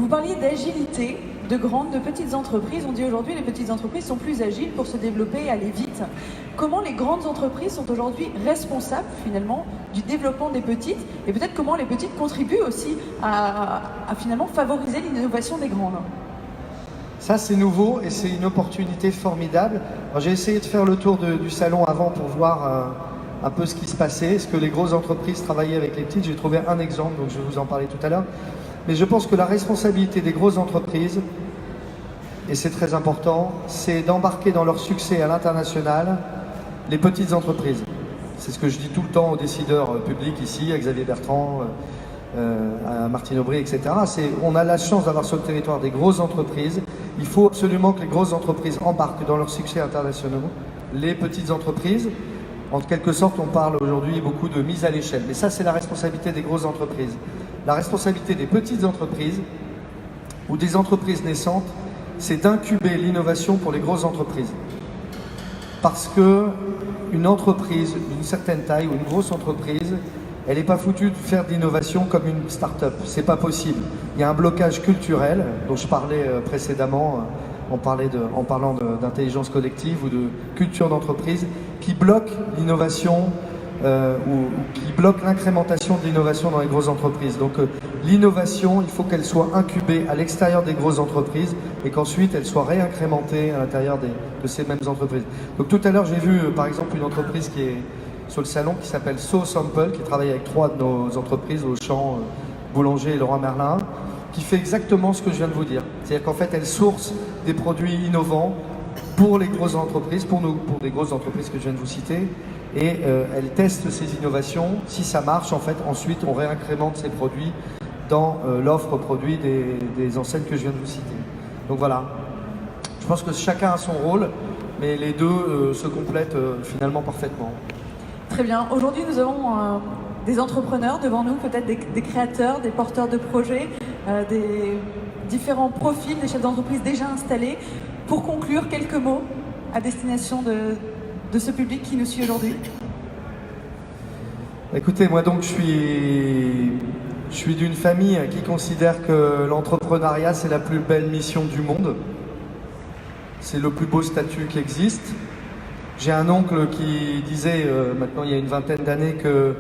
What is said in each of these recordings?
Vous parliez d'agilité de grandes, de petites entreprises. On dit aujourd'hui que les petites entreprises sont plus agiles pour se développer et aller vite. Comment les grandes entreprises sont aujourd'hui responsables finalement du développement des petites et peut-être comment les petites contribuent aussi à finalement favoriser l'innovation des grandes? Ça, c'est nouveau et c'est une opportunité formidable. J'ai essayé de faire le tour du salon avant pour voir un peu ce qui se passait, ce que les grosses entreprises travaillaient avec les petites. J'ai trouvé un exemple, donc je vais vous en parler tout à l'heure. Mais je pense que la responsabilité des grosses entreprises, et c'est très important, c'est d'embarquer dans leur succès à l'international les petites entreprises. C'est ce que je dis tout le temps aux décideurs publics ici, à Xavier Bertrand, à Martine Aubry, etc. On a la chance d'avoir sur le territoire des grosses entreprises. Il faut absolument que les grosses entreprises embarquent dans leurs succès internationaux les petites entreprises. En quelque sorte, on parle aujourd'hui beaucoup de mise à l'échelle. Mais ça, c'est la responsabilité des grosses entreprises. La responsabilité des petites entreprises ou des entreprises naissantes, c'est d'incuber l'innovation pour les grosses entreprises. Parce qu'une entreprise d'une certaine taille ou une grosse entreprise, elle n'est pas foutue de faire de l'innovation comme une start-up. C'est pas possible. Il y a un blocage culturel dont je parlais précédemment en parlant d'intelligence collective ou de culture d'entreprise qui bloque l'innovation ou qui bloque l'incrémentation de l'innovation dans les grosses entreprises. Donc l'innovation, il faut qu'elle soit incubée à l'extérieur des grosses entreprises et qu'ensuite elle soit réincrémentée à l'intérieur de ces mêmes entreprises. Donc tout à l'heure, j'ai vu par exemple une entreprise qui est sur le salon qui s'appelle SoSample, qui travaille avec 3 de nos entreprises, Auchan, Boulanger et Leroy Merlin, qui fait exactement ce que je viens de vous dire. C'est-à-dire qu'en fait, elle source des produits innovants pour les grosses entreprises, pour des grosses entreprises que je viens de vous citer, et elle teste ces innovations. Si ça marche, en fait, ensuite, on réincrémente ces produits dans l'offre produit des enseignes que je viens de vous citer. Donc voilà. Je pense que chacun a son rôle, mais les deux se complètent finalement parfaitement. Très bien. Aujourd'hui, nous avons des entrepreneurs devant nous, peut-être des créateurs, des porteurs de projets, des différents profils, des chefs d'entreprise déjà installés. Pour conclure, quelques mots à destination de ce public qui nous suit aujourd'hui. Écoutez, moi donc je suis d'une famille qui considère que l'entrepreneuriat c'est la plus belle mission du monde. C'est le plus beau statut qui existe. J'ai un oncle qui disait, maintenant il y a une vingtaine d'années, que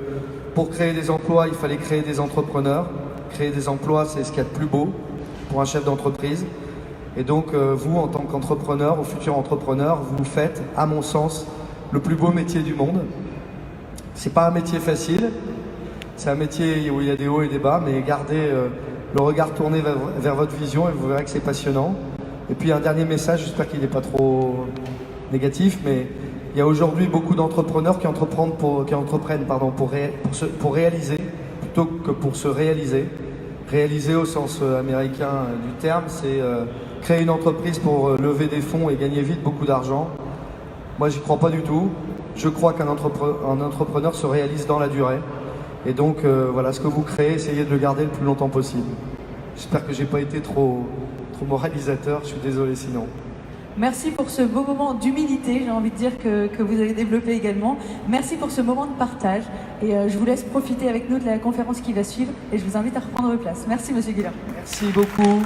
pour créer des emplois, il fallait créer des entrepreneurs. Créer des emplois, c'est ce qu'il y a de plus beau pour un chef d'entreprise. Et donc, vous, en tant qu'entrepreneur ou futur entrepreneur, vous faites, à mon sens, le plus beau métier du monde. C'est pas un métier facile, c'est un métier où il y a des hauts et des bas, mais gardez le regard tourné vers votre vision et vous verrez que c'est passionnant. Et puis un dernier message, j'espère qu'il n'est pas trop négatif, mais il y a aujourd'hui beaucoup d'entrepreneurs qui entreprennent pour réaliser plutôt que pour se réaliser. Réaliser au sens américain du terme, c'est créer une entreprise pour lever des fonds et gagner vite beaucoup d'argent. Moi, j'y crois pas du tout. Je crois qu'un entrepreneur se réalise dans la durée. Et donc, voilà, ce que vous créez, essayez de le garder le plus longtemps possible. J'espère que j'ai pas été trop moralisateur, je suis désolé sinon. Merci pour ce beau moment d'humilité, j'ai envie de dire que vous avez développé également. Merci pour ce moment de partage et je vous laisse profiter avec nous de la conférence qui va suivre et je vous invite à reprendre place. Merci Monsieur Guillaume. Merci beaucoup.